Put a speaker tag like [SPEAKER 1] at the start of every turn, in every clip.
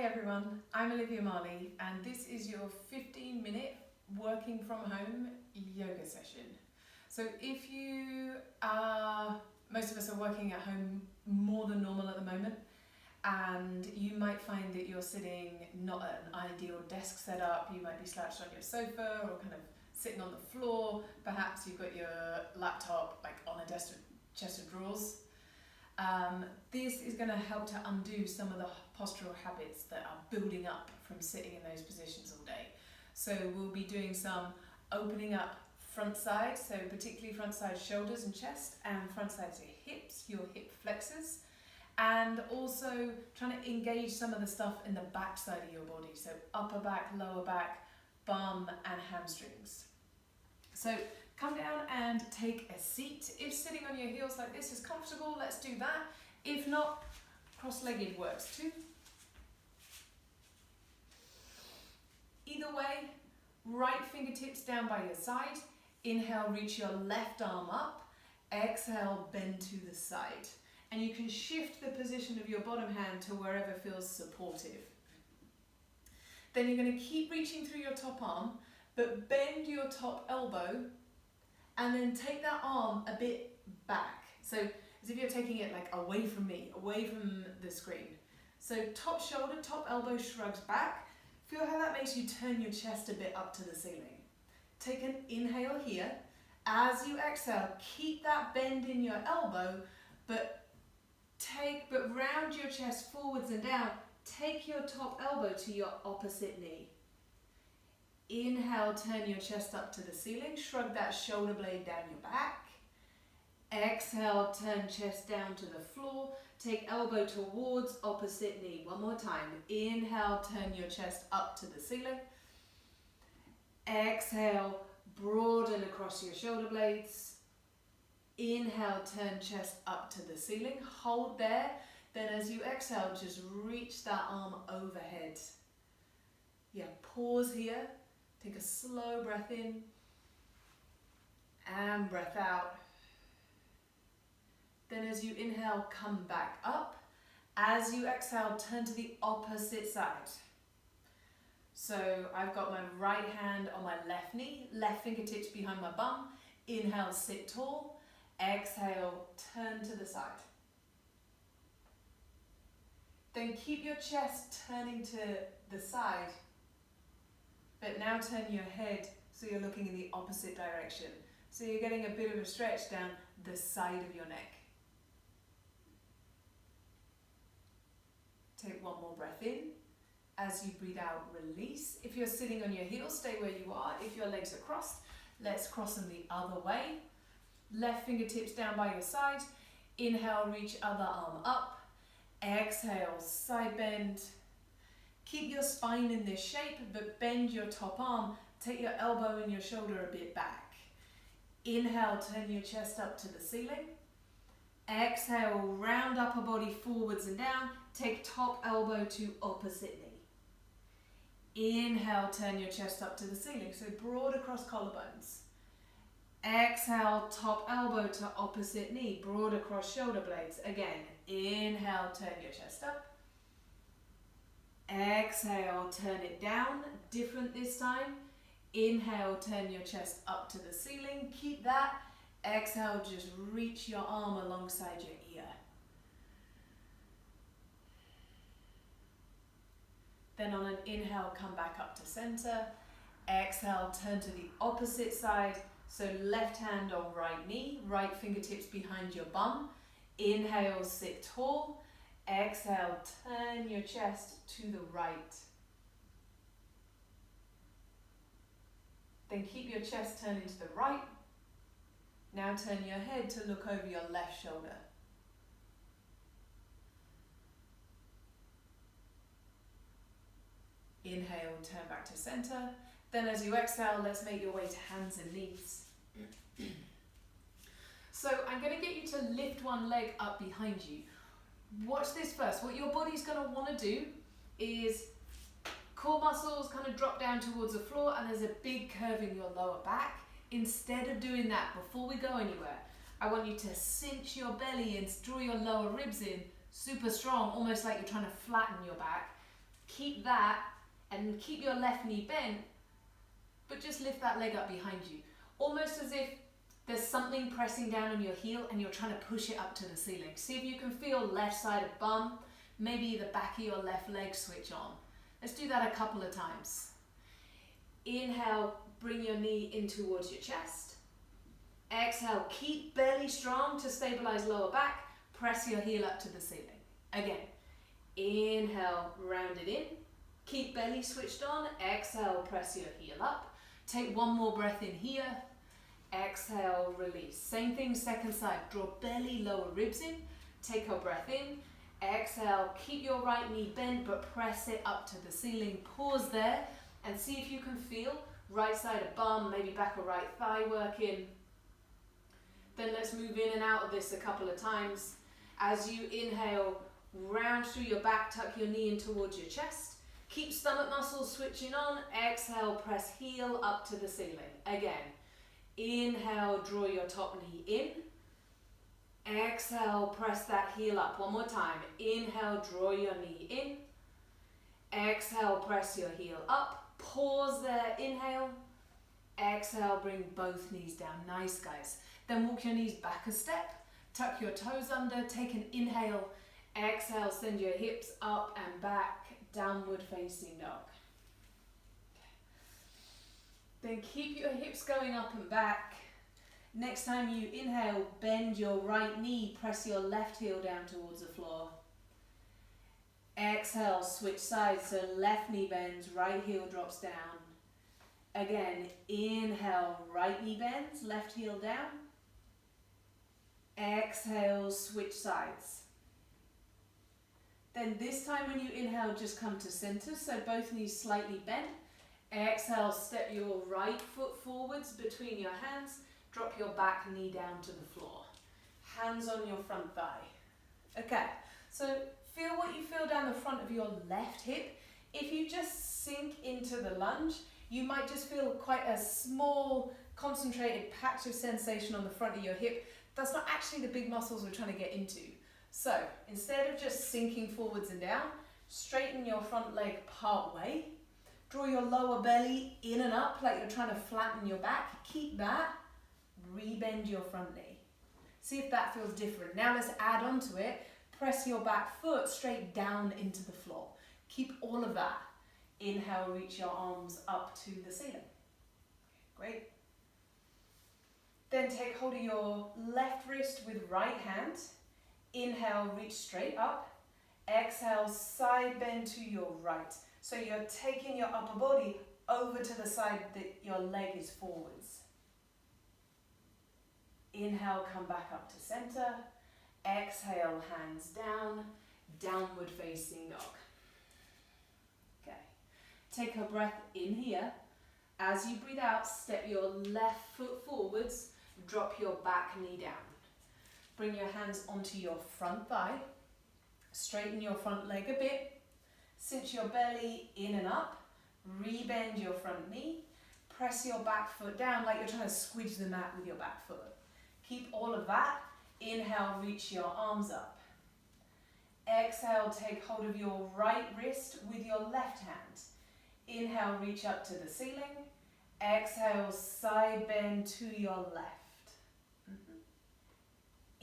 [SPEAKER 1] Hi everyone, I'm Olivia Marley and this is your 15-minute working from home yoga session. So if you are, most of us are working at home more than normal at the moment, and you might find that you're sitting not at an ideal desk setup. You might be slouched on your sofa or kind of sitting on the floor. Perhaps you've got your laptop like on a chest of drawers. This is going to help to undo some of the postural habits that are building up from sitting in those positions all day. So we'll be doing some opening up front side, so particularly front side shoulders and chest, and front side to hips, your hip flexors, and also trying to engage some of the stuff in the back side of your body, so upper back, lower back, bum and hamstrings. So come down and take a seat. If sitting on your heels like this is comfortable, let's do that. If not, cross-legged works too. Either way, right fingertips down by your side. Inhale, reach your left arm up. Exhale, bend to the side. And you can shift the position of your bottom hand to wherever feels supportive. Then you're going to keep reaching through your top arm, but bend your top elbow and then take that arm a bit back. So as if you're taking it like away from me, away from the screen. So top shoulder, top elbow shrugs back. Feel how that makes you turn your chest a bit up to the ceiling. Take an inhale here. As you exhale, keep that bend in your elbow, but round your chest forwards and down. Take your top elbow to your opposite knee. Inhale, turn your chest up to the ceiling. Shrug that shoulder blade down your back. Exhale, turn chest down to the floor. Take elbow towards opposite knee. One more time. Inhale, turn your chest up to the ceiling. Exhale, broaden across your shoulder blades. Inhale, turn chest up to the ceiling. Hold there. Then as you exhale, just reach that arm overhead. Yeah, pause here. Take a slow breath in and breath out. Then as you inhale, come back up. As you exhale, turn to the opposite side. So I've got my right hand on my left knee, left fingertips behind my bum. Inhale, sit tall. Exhale, turn to the side. Then keep your chest turning to the side, but now turn your head so you're looking in the opposite direction. So you're getting a bit of a stretch down the side of your neck. Take one more breath in. As you breathe out, release. If you're sitting on your heels, stay where you are. If your legs are crossed, let's cross them the other way. Left fingertips down by your side. Inhale, reach other arm up. Exhale, side bend. Keep your spine in this shape, but bend your top arm. Take your elbow and your shoulder a bit back. Inhale, turn your chest up to the ceiling. Exhale, round upper body forwards and down. Take top elbow to opposite knee. Inhale, turn your chest up to the ceiling, so broad across collarbones. Exhale, top elbow to opposite knee, broad across shoulder blades. Again, inhale, turn your chest up. Exhale, turn it down. Different this time. Inhale, turn your chest up to the ceiling. Keep that. Exhale, just reach your arm alongside your ear. Then on an inhale, come back up to center. Exhale, turn to the opposite side. So left hand on right knee, right fingertips behind your bum. Inhale, sit tall. Exhale, turn your chest to the right. Then keep your chest turning to the right. Now turn your head to look over your left shoulder. Inhale, turn back to center. Then as you exhale, let's make your way to hands and knees. So I'm going to get you to lift one leg up behind you. Watch this first. What your body's going to want to do is core muscles kind of drop down towards the floor, and there's a big curve in your lower back. Instead of doing that, before we go anywhere, I want you to cinch your belly and draw your lower ribs in super strong, almost like you're trying to flatten your back. Keep that and keep your left knee bent, but just lift that leg up behind you. Almost as if there's something pressing down on your heel and you're trying to push it up to the ceiling. See if you can feel left side of bum, maybe the back of your left leg switch on. Let's do that a couple of times. Inhale, bring your knee in towards your chest. Exhale, keep belly strong to stabilize lower back. Press your heel up to the ceiling. Again, inhale, round it in. Keep belly switched on. Exhale, press your heel up. Take one more breath in here. Exhale, release. Same thing, second side. Draw belly, lower ribs in. Take a breath in. Exhale, keep your right knee bent, but press it up to the ceiling. Pause there and see if you can feel right side of bum, maybe back or right thigh working. Then let's move in and out of this a couple of times. As you inhale, round through your back, tuck your knee in towards your chest. Keep stomach muscles switching on. Exhale, press heel up to the ceiling. Again, inhale, draw your top knee in. Exhale, press that heel up. One more time. Inhale, draw your knee in. Exhale, press your heel up. Pause there, inhale. Exhale, bring both knees down. Nice, guys. Then walk your knees back a step. Tuck your toes under. Take an inhale. Exhale, send your hips up and back. Downward facing dog. Then keep your hips going up and back. Next time you inhale, bend your right knee, press your left heel down towards the floor. Exhale, switch sides, so left knee bends, right heel drops down. Again, inhale, right knee bends, left heel down. Exhale, switch sides. Then this time when you inhale, just come to center, so both knees slightly bent. Exhale, step your right foot forwards between your hands. Drop your back knee down to the floor. Hands on your front thigh. Okay, so feel what you feel down the front of your left hip. If you just sink into the lunge, you might just feel quite a small, concentrated patch of sensation on the front of your hip. That's not actually the big muscles we're trying to get into. So instead of just sinking forwards and down, straighten your front leg part way. Draw your lower belly in and up like you're trying to flatten your back. Keep that. Rebend your front knee. See if that feels different. Now let's add on to it. Press your back foot straight down into the floor. Keep all of that. Inhale, reach your arms up to the ceiling. Great. Then take hold of your left wrist with right hand. Inhale, reach straight up. Exhale, side bend to your right. So you're taking your upper body over to the side that your leg is forwards. Inhale, come back up to center. Exhale, hands down, downward facing dog. Okay, take a breath in here. As you breathe out, step your left foot forwards, drop your back knee down. Bring your hands onto your front thigh. Straighten your front leg a bit. Cinch your belly in and up. Rebend your front knee. Press your back foot down like you're trying to squidge the mat with your back foot. Keep all of that. Inhale, reach your arms up. Exhale, take hold of your right wrist with your left hand. Inhale, reach up to the ceiling. Exhale, side bend to your left.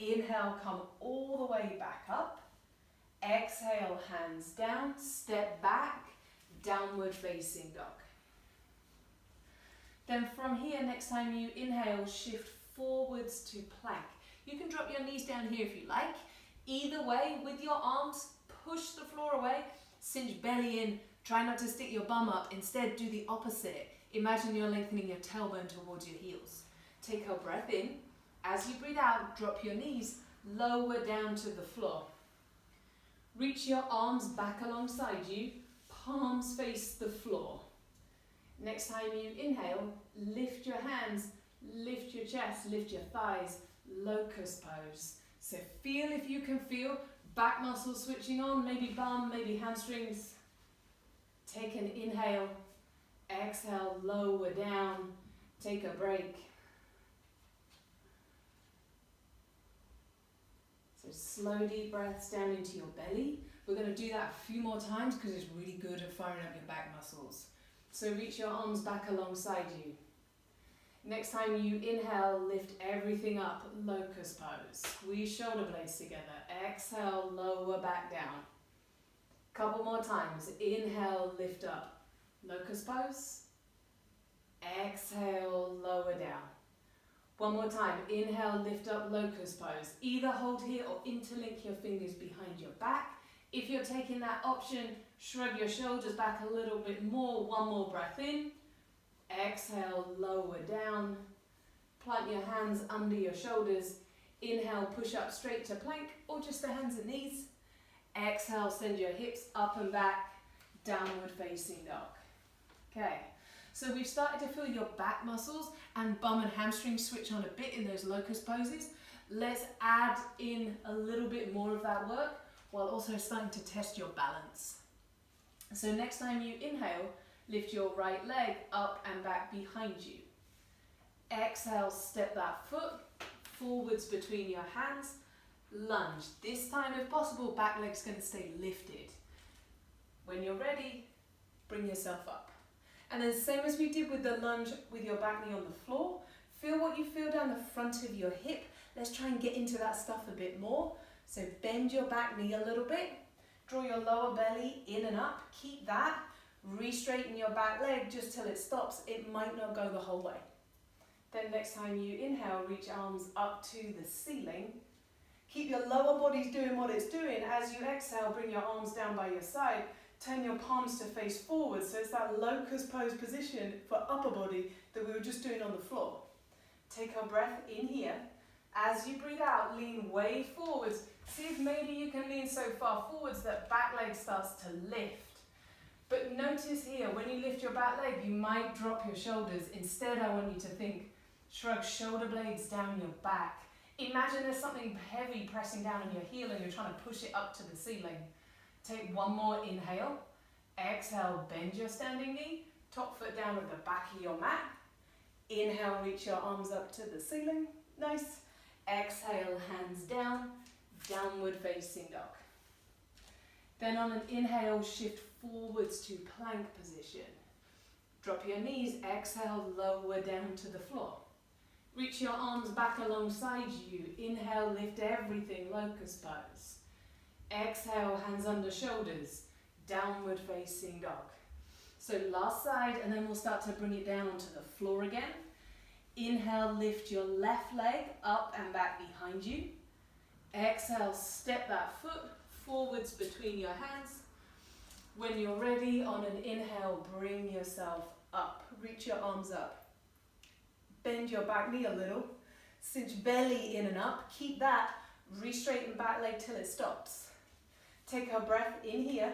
[SPEAKER 1] Inhale, come all the way back up. Exhale, hands down, step back, downward facing dog. Then from here, next time you inhale, shift forwards to plank. You can drop your knees down here if you like. Either way, with your arms, push the floor away, cinch belly in, try not to stick your bum up. Instead, do the opposite. Imagine you're lengthening your tailbone towards your heels. Take a breath in. As you breathe out, drop your knees lower down to the floor. Reach your arms back alongside you, palms face the floor. Next time you inhale, lift your hands, lift your chest, lift your thighs, locust pose. So feel if you can feel back muscles switching on, maybe bum, maybe hamstrings. Take an inhale, exhale, lower down, take a break. So slow deep breaths down into your belly. We're going to do that a few more times because it's really good at firing up your back muscles. So reach your arms back alongside you. Next time you inhale, lift everything up, locust pose. Squeeze shoulder blades together. Exhale, lower back down. Couple more times. Inhale, lift up, locust pose. Exhale, lower down. One more time. Inhale, lift up, locust pose. Either hold here or interlink your fingers behind your back. If you're taking that option, shrug your shoulders back a little bit more. One more breath in. Exhale, lower down. Plant your hands under your shoulders. Inhale, push up straight to plank or just the hands and knees. Exhale, send your hips up and back, downward facing dog. Okay, so we've started to feel your back muscles and bum and hamstring switch on a bit in those locust poses. Let's add in a little bit more of that work while also starting to test your balance. So next time you inhale, lift your right leg up and back behind you. Exhale, step that foot forwards between your hands. Lunge. This time, if possible, back leg's going to stay lifted. When you're ready, bring yourself up. And then same as we did with the lunge with your back knee on the floor, feel what you feel down the front of your hip. Let's try and get into that stuff a bit more. So bend your back knee a little bit. Draw your lower belly in and up. Keep that. Re-straighten your back leg just till it stops. It might not go the whole way. Then next time you inhale, reach arms up to the ceiling. Keep your lower body doing what it's doing. As you exhale, bring your arms down by your side. Turn your palms to face forward. So it's that locust pose position for upper body that we were just doing on the floor. Take a breath in here. As you breathe out, lean way forwards. See if maybe you can lean so far forwards that back leg starts to lift. But notice here, when you lift your back leg, you might drop your shoulders. Instead, I want you to think, shrug shoulder blades down your back. Imagine there's something heavy pressing down on your heel and you're trying to push it up to the ceiling. Take one more inhale. Exhale, bend your standing knee. Top foot down at the back of your mat. Inhale, reach your arms up to the ceiling. Nice. Exhale, hands down. Downward facing dog. Then on an inhale, shift forwards to plank position. Drop your knees. Exhale, lower down to the floor. Reach your arms back alongside you. Inhale, lift everything, locust pose. Exhale, hands under shoulders, downward facing dog. So last side, and then we'll start to bring it down onto the floor again. Inhale, lift your left leg up and back behind you. Exhale, step that foot forwards between your hands. When you're ready, on an inhale, bring yourself up. Reach your arms up. Bend your back knee a little. Cinch belly in and up. Keep that. Re-straighten back leg till it stops. Take a breath in here.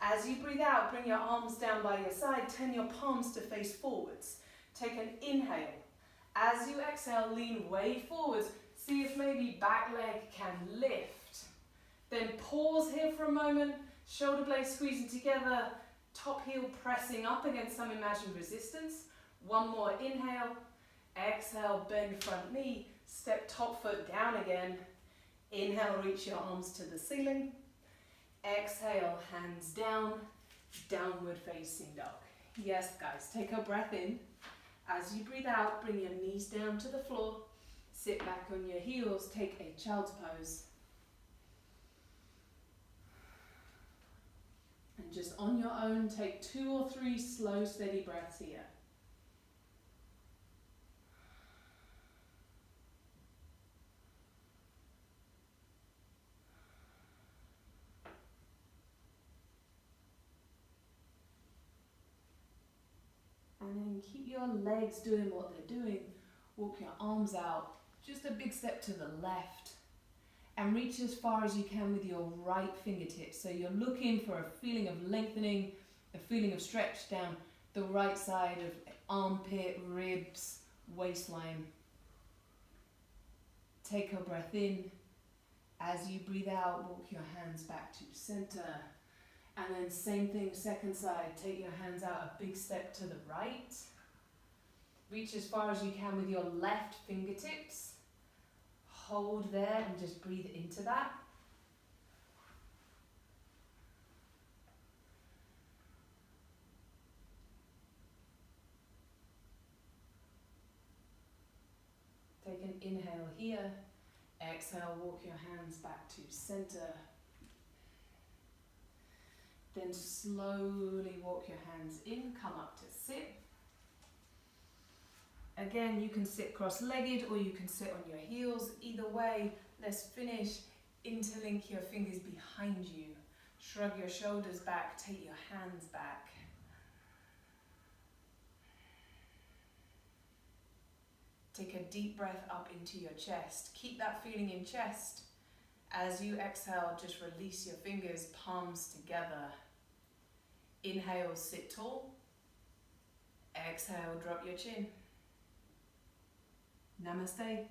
[SPEAKER 1] As you breathe out, bring your arms down by your side. Turn your palms to face forwards. Take an inhale. As you exhale, lean way forwards. See if maybe back leg can lift. Then pause here for a moment. Shoulder blades squeezing together. Top heel pressing up against some imagined resistance. One more inhale. Exhale, bend front knee. Step top foot down again. Inhale, reach your arms to the ceiling. Exhale, hands down. Downward facing dog. Yes, guys, take a breath in. As you breathe out, bring your knees down to the floor. Sit back on your heels. Take a child's pose. And just on your own, take 2 or 3 slow, steady breaths here. And then keep your legs doing what they're doing. Walk your arms out. Just a big step to the left. And reach as far as you can with your right fingertips. So you're looking for a feeling of lengthening, a feeling of stretch down the right side of armpit, ribs, waistline. Take a breath in. As you breathe out, walk your hands back to center. And then same thing, second side. Take your hands out, a big step to the right. Reach as far as you can with your left fingertips. Hold there and just breathe into that. inhale here. Exhale, walk your hands back to center. Then slowly walk your hands in, come up to sit. Again, you can sit cross-legged or you can sit on your heels. Either way, let's finish. Interlink your fingers behind you. Shrug your shoulders back, take your hands back. Take a deep breath up into your chest. Keep that feeling in chest. As you exhale, just release your fingers, palms together. Inhale, sit tall. Exhale, drop your chin. Namaste.